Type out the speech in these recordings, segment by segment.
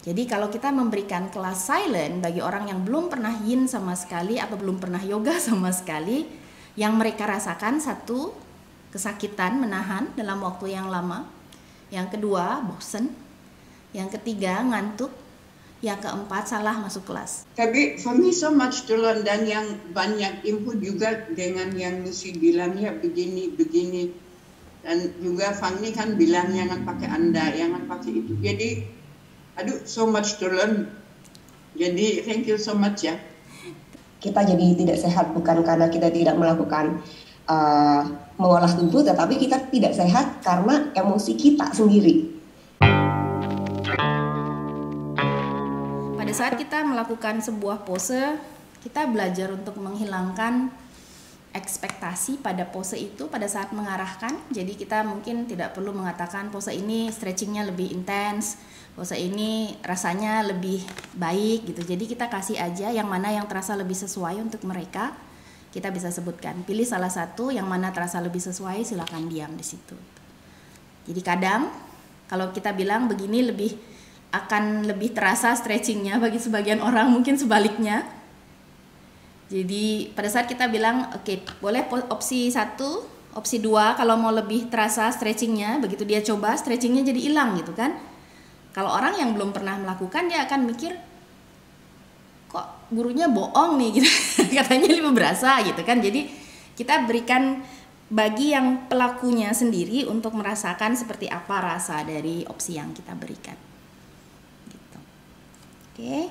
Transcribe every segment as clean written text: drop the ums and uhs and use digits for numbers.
Jadi kalau kita memberikan kelas silent bagi orang yang belum pernah yin sama sekali atau belum pernah yoga sama sekali, yang mereka rasakan satu, kesakitan menahan dalam waktu yang lama. Yang kedua, bosen. Yang ketiga, ngantuk. Yang keempat, salah masuk kelas. Tapi for me so much to learn, dan yang banyak input juga dengan yang Lucy bilang ya begini. Dan juga Fanny kan bilang jangan pakai Anda, jangan pakai itu. Jadi, aduh, so much to learn. Jadi, thank you so much ya. Kita jadi tidak sehat bukan karena kita tidak melakukan mengolah tubuh, tetapi kita tidak sehat karena emosi kita sendiri. Pada saat kita melakukan sebuah pose, kita belajar untuk menghilangkan ekspektasi pada pose itu pada saat mengarahkan. Jadi kita mungkin tidak perlu mengatakan pose ini stretchingnya lebih intens, pose ini rasanya lebih baik gitu. Jadi kita kasih aja yang mana yang terasa lebih sesuai untuk mereka. Kita bisa sebutkan, pilih salah satu yang mana terasa lebih sesuai, silakan diam di situ. Jadi kadang kalau kita bilang begini akan lebih terasa stretchingnya, bagi sebagian orang mungkin sebaliknya. Jadi pada saat kita bilang oke, boleh opsi 1, opsi 2 kalau mau lebih terasa stretchingnya, begitu dia coba stretchingnya jadi hilang gitu kan. Kalau orang yang belum pernah melakukan, dia akan mikir kok gurunya bohong nih gitu. Katanya lebih berasa gitu kan. Jadi kita berikan bagi yang pelakunya sendiri untuk merasakan seperti apa rasa dari opsi yang kita berikan. Oke,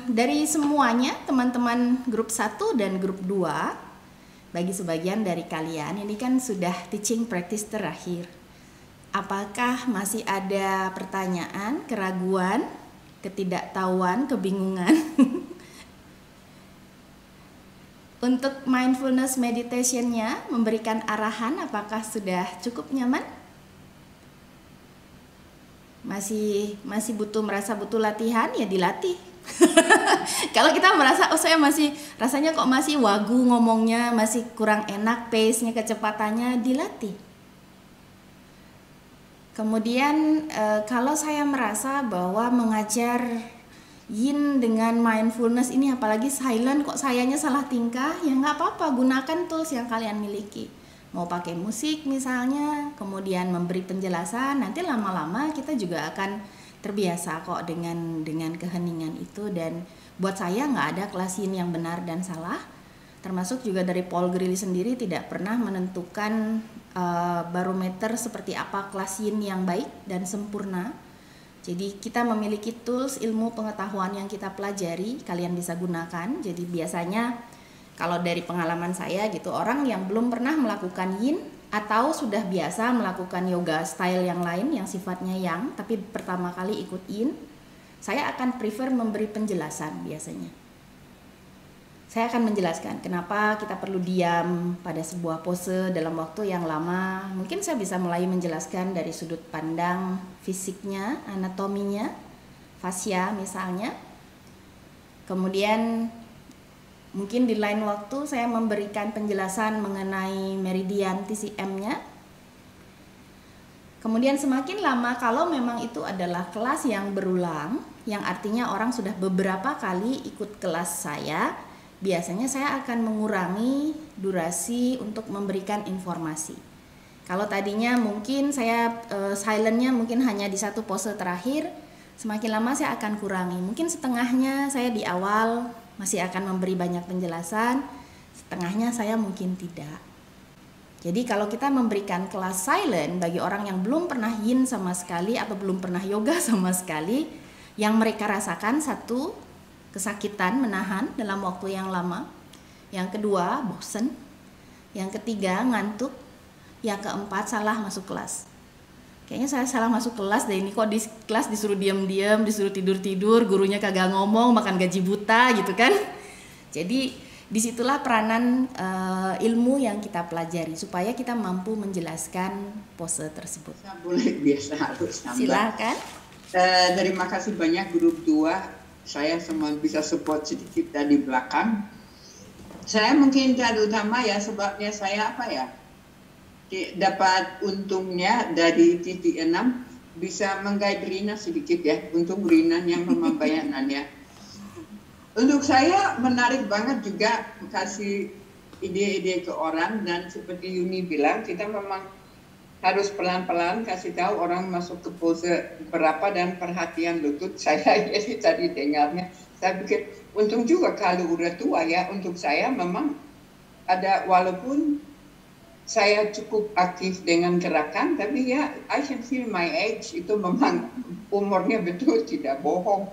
dari semuanya teman-teman grup 1 dan grup 2, bagi sebagian dari kalian ini kan sudah teaching practice terakhir. Apakah masih ada pertanyaan, keraguan, ketidaktahuan, kebingungan? Untuk mindfulness meditation-nya memberikan arahan, apakah sudah cukup nyaman? Masih merasa butuh latihan, ya dilatih. Kalau kita merasa saya rasanya kok masih wagu ngomongnya, masih kurang enak pace-nya, kecepatannya, dilatih. Kemudian kalau saya merasa bahwa mengajar yin dengan mindfulness ini apalagi silent kok sayanya salah tingkah, ya nggak apa-apa, gunakan tools yang kalian miliki. Mau pakai musik misalnya, kemudian memberi penjelasan, nanti lama-lama kita juga akan terbiasa kok dengan keheningan itu. Dan buat saya nggak ada kelas yin yang benar dan salah, termasuk juga dari Paul Grilly sendiri tidak pernah menentukan barometer seperti apa kelas yin yang baik dan sempurna. Jadi kita memiliki tools, ilmu pengetahuan yang kita pelajari, kalian bisa gunakan. Jadi biasanya kalau dari pengalaman saya gitu, orang yang belum pernah melakukan yin atau sudah biasa melakukan yoga style yang lain yang sifatnya yang, tapi pertama kali ikut yin, saya akan prefer memberi penjelasan biasanya. Saya akan menjelaskan kenapa kita perlu diam pada sebuah pose dalam waktu yang lama. Mungkin saya bisa mulai menjelaskan dari sudut pandang fisiknya, anatominya, fascia misalnya. Kemudian mungkin di lain waktu saya memberikan penjelasan mengenai meridian TCM-nya. Kemudian semakin lama kalau memang itu adalah kelas yang berulang, yang artinya orang sudah beberapa kali ikut kelas saya, biasanya saya akan mengurangi durasi untuk memberikan informasi. Kalau tadinya mungkin saya silentnya mungkin hanya di satu pose terakhir, semakin lama saya akan kurangi. Mungkin setengahnya saya di awal masih akan memberi banyak penjelasan, setengahnya saya mungkin tidak. Jadi kalau kita memberikan kelas silent bagi orang yang belum pernah yin sama sekali atau belum pernah yoga sama sekali, yang mereka rasakan satu, kesakitan menahan dalam waktu yang lama. Yang kedua, bosen. Yang ketiga, ngantuk. Yang keempat, salah masuk kelas. Kayaknya saya salah masuk kelas deh, ini kok di kelas disuruh diam-diam, disuruh tidur-tidur, gurunya kagak ngomong, makan gaji buta gitu kan. Jadi disitulah peranan ilmu yang kita pelajari supaya kita mampu menjelaskan pose tersebut. Boleh, biasa harus nambah. Silakan. Terima kasih banyak grup 2. Saya semua bisa support sedikit dari belakang. Saya mungkin terutama ya sebabnya saya dapat untungnya dari TV6 bisa menggait Rina sedikit ya, untuk Rina yang pembayanan ya. Untuk saya menarik banget juga kasih ide-ide ke orang, dan seperti Yuni bilang, kita memang harus pelan-pelan kasih tahu orang masuk ke pose berapa dan perhatian lutut saya. Jadi tadi dengarnya, saya pikir untung juga kalau udah tua ya. Untuk saya memang ada, walaupun saya cukup aktif dengan gerakan, tapi ya I can feel my age, itu memang umurnya betul, tidak bohong.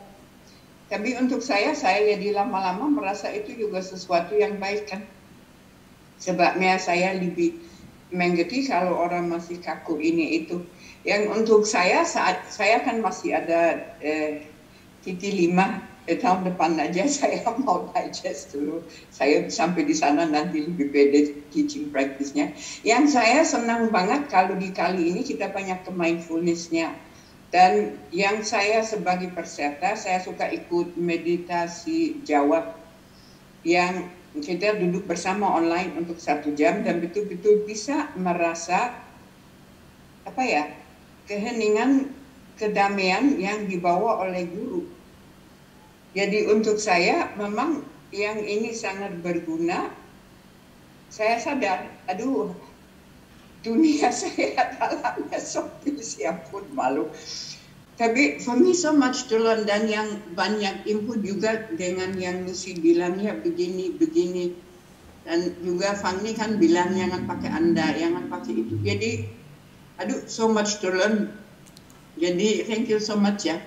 Tapi untuk saya jadi lama-lama merasa itu juga sesuatu yang baik kan. Sebabnya saya lebih mengerti kalau orang masih kaku ini itu. Yang untuk saya, saat saya kan masih ada titik 5 tahun depan aja, saya mau digest dulu. Saya sampai di sana nanti lebih pede teaching practice-nya. Yang saya senang banget kalau di kali ini kita banyak ke mindfulness-nya. Dan yang saya sebagai peserta, saya suka ikut meditasi jawab yang kita duduk bersama online untuk 1 jam dan betul-betul bisa merasa apa ya, keheningan, kedamaian yang dibawa oleh guru. Jadi untuk saya memang yang ini sangat berguna. Saya sadar, aduh, dunia saya dalamnya sempit, ampun malu. Tapi for me so much to learn, dan yang banyak input juga dengan yang Lucy bilang ya begini. Dan juga Fangni kan bilang jangan pakai Anda, jangan pakai itu. Jadi, aduh, so much to learn. Jadi, thank you so much ya.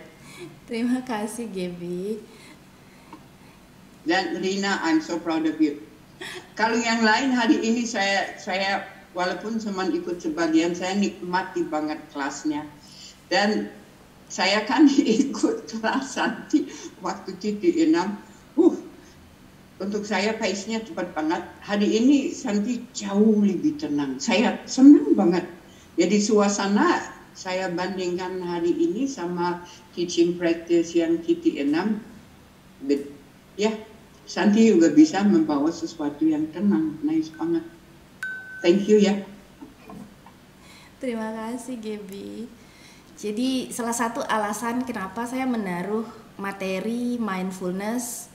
Terima kasih, Gaby. Dan Rina, I'm so proud of you. Kalau yang lain hari ini saya walaupun cuma ikut sebagian, saya nikmati banget kelasnya. Dan saya kan ikut kelas Santi waktu titik 6. Untuk saya pace-nya cepat banget. Hari ini Santi jauh lebih tenang. Saya senang banget. Jadi suasana saya bandingkan hari ini sama teaching practice yang titik 6. Ya, Santi juga bisa membawa sesuatu yang tenang. Nice banget. Thank you ya. Terima kasih, Gaby. Jadi salah satu alasan kenapa saya menaruh materi mindfulness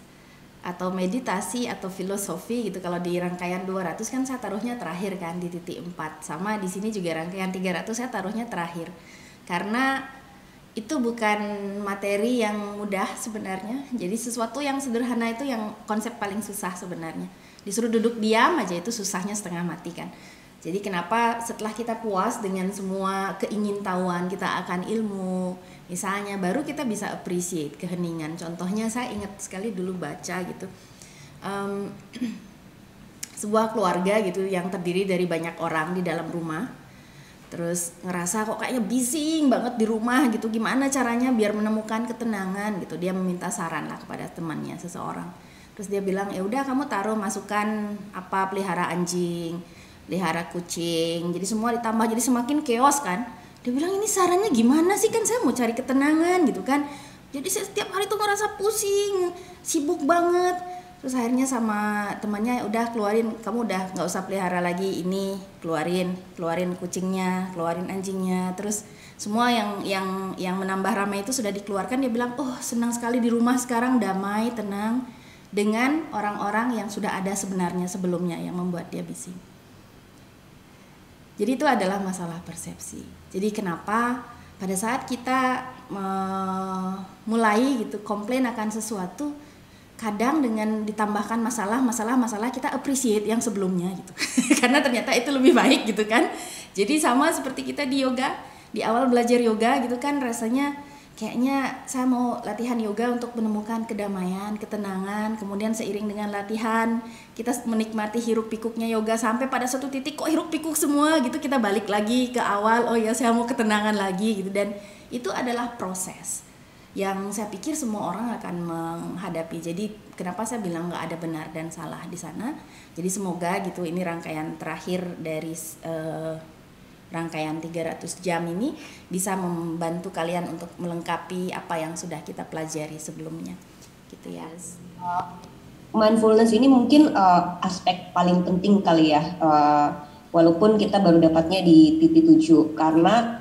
atau meditasi atau filosofi gitu, kalau di rangkaian 200 kan saya taruhnya terakhir kan di titik 4. Sama di sini juga rangkaian 300 saya taruhnya terakhir. Karena itu bukan materi yang mudah sebenarnya. Jadi sesuatu yang sederhana itu yang konsep paling susah sebenarnya. Disuruh duduk diam aja itu susahnya setengah mati kan. Jadi kenapa setelah kita puas dengan semua keingintahuan kita akan ilmu, misalnya, baru kita bisa appreciate keheningan. Contohnya saya ingat sekali dulu baca gitu, sebuah keluarga gitu yang terdiri dari banyak orang di dalam rumah. Terus ngerasa kok kayaknya bising banget di rumah gitu, gimana caranya biar menemukan ketenangan gitu. Dia meminta saran lah kepada temannya seseorang. Terus dia bilang, ya udah kamu masukkan apa, pelihara anjing, pelihara kucing, jadi semua ditambah, jadi semakin chaos kan. Dia bilang, ini sarannya gimana sih, kan saya mau cari ketenangan gitu kan. Jadi saya setiap hari tuh ngerasa pusing, sibuk banget. Terus akhirnya sama temannya, udah keluarin, kamu udah nggak usah pelihara lagi ini, keluarin kucingnya, keluarin anjingnya. Terus semua yang menambah ramai itu sudah dikeluarkan. Dia bilang, oh senang sekali di rumah sekarang damai, tenang dengan orang-orang yang sudah ada sebenarnya sebelumnya yang membuat dia bising. Jadi itu adalah masalah persepsi. Jadi kenapa pada saat kita mulai gitu komplain akan sesuatu, kadang dengan ditambahkan masalah kita appreciate yang sebelumnya gitu. Karena ternyata itu lebih baik gitu kan. Jadi sama seperti kita di yoga, di awal belajar yoga gitu kan, rasanya kayaknya saya mau latihan yoga untuk menemukan kedamaian, ketenangan. Kemudian seiring dengan latihan, kita menikmati hiruk pikuknya yoga sampai pada suatu titik kok hiruk pikuk semua gitu, kita balik lagi ke awal, oh ya saya mau ketenangan lagi gitu. Dan itu adalah proses yang saya pikir semua orang akan menghadapi. Jadi kenapa saya bilang nggak ada benar dan salah di sana. Jadi semoga gitu ini rangkaian terakhir dari rangkaian 300 jam ini bisa membantu kalian untuk melengkapi apa yang sudah kita pelajari sebelumnya gitu ya. Mindfulness ini mungkin aspek paling penting kali ya, walaupun kita baru dapatnya di titik 7, karena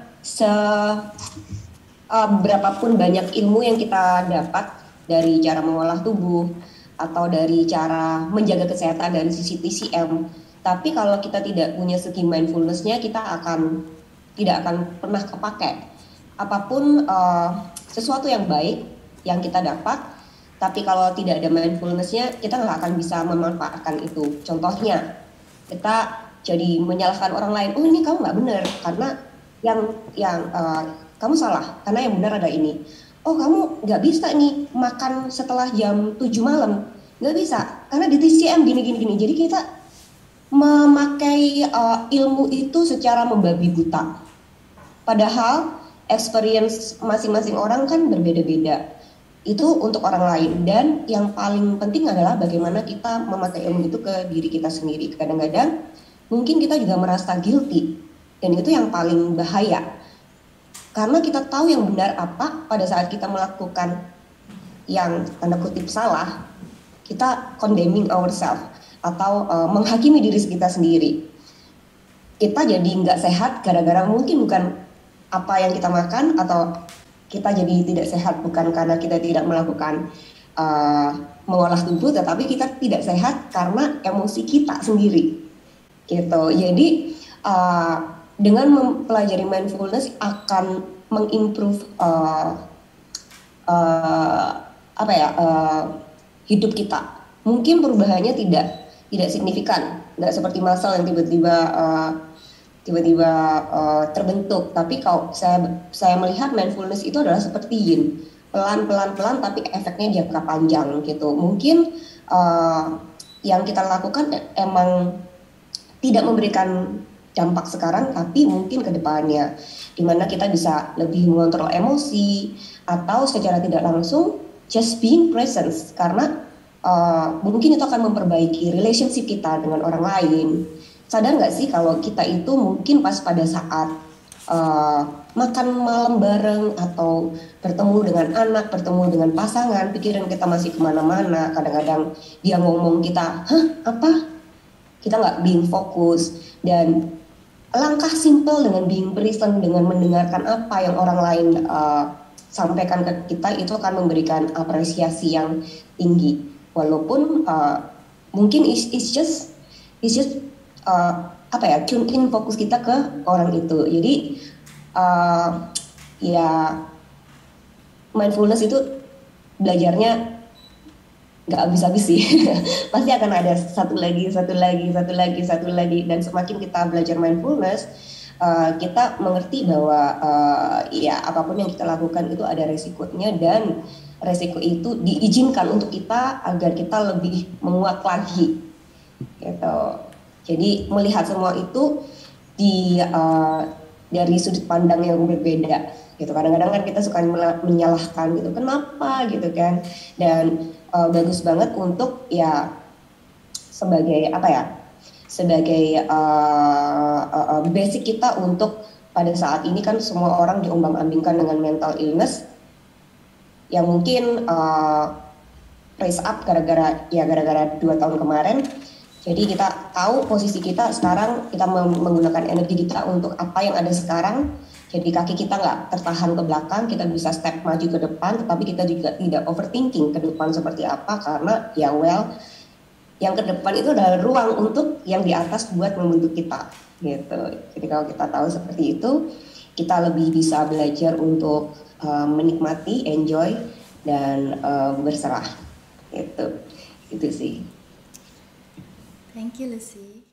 berapapun banyak ilmu yang kita dapat dari cara mengolah tubuh atau dari cara menjaga kesehatan dari sisi TCM, tapi kalau kita tidak punya segi mindfulness-nya, kita tidak akan pernah kepake. Apapun sesuatu yang baik yang kita dapat, tapi kalau tidak ada mindfulness-nya, kita nggak akan bisa memanfaatkan itu. Contohnya, kita jadi menyalahkan orang lain, oh ini kamu nggak benar karena yang kamu salah karena yang benar ada ini. Oh kamu nggak bisa nih makan setelah jam 7 malam, nggak bisa karena di TCM gini. Jadi kita memakai ilmu itu secara membabi buta. Padahal experience masing-masing orang kan berbeda-beda. Itu untuk orang lain, dan yang paling penting adalah bagaimana kita memakai ilmu itu ke diri kita sendiri. Kadang-kadang mungkin kita juga merasa guilty, dan itu yang paling bahaya. Karena kita tahu yang benar apa, pada saat kita melakukan yang tanda kutip salah, kita condemning ourselves atau menghakimi diri kita sendiri. Kita jadi nggak sehat gara-gara mungkin bukan apa yang kita makan, atau kita jadi tidak sehat bukan karena kita tidak melakukan mengolah tubuh, tetapi kita tidak sehat karena emosi kita sendiri. Gitu. Jadi dengan mempelajari mindfulness akan mengimprove hidup kita. Mungkin perubahannya tidak signifikan, nggak seperti muscle yang tiba-tiba terbentuk. Tapi kalau saya melihat mindfulness itu adalah seperti yin, pelan tapi efeknya jangka panjang gitu. Mungkin yang kita lakukan emang tidak memberikan dampak sekarang, tapi mungkin ke depannya, dimana kita bisa lebih mengontrol emosi, atau secara tidak langsung just being present, karena mungkin itu akan memperbaiki relationship kita dengan orang lain. Sadar nggak sih kalau kita itu mungkin pas pada saat makan malam bareng, atau bertemu dengan anak, bertemu dengan pasangan, pikiran kita masih kemana-mana. Kadang-kadang dia ngomong kita, hah apa? Kita nggak being fokus. Dan langkah simple dengan being present, dengan mendengarkan apa yang orang lain sampaikan ke kita, itu akan memberikan apresiasi yang tinggi. Walaupun mungkin it's just tune in fokus kita ke orang itu. Jadi ya mindfulness itu belajarnya nggak habis-habis sih. Pasti akan ada satu lagi, dan semakin kita belajar mindfulness, kita mengerti bahwa ya apapun yang kita lakukan itu ada resikonya, dan resiko itu diizinkan untuk kita agar kita lebih menguat lagi gitu. Jadi melihat semua itu dari sudut pandang yang berbeda gitu. Kadang-kadang kan kita suka menyalahkan gitu, kenapa gitu kan, dan bagus banget untuk ya sebagai basic kita untuk pada saat ini kan semua orang diombang-ambingkan dengan mental illness yang mungkin raise up gara-gara 2 tahun kemarin. Jadi kita tahu posisi kita sekarang, kita menggunakan energi kita untuk apa yang ada sekarang. Jadi kaki kita nggak tertahan ke belakang, kita bisa step maju ke depan, tetapi kita juga tidak overthinking ke depan seperti apa, karena ya yang ke depan itu adalah ruang untuk yang di atas buat membentuk kita gitu. Jadi kalau kita tahu seperti itu, kita lebih bisa belajar untuk menikmati, enjoy, dan berserah gitu. Itu sih. Thank you, Lucy.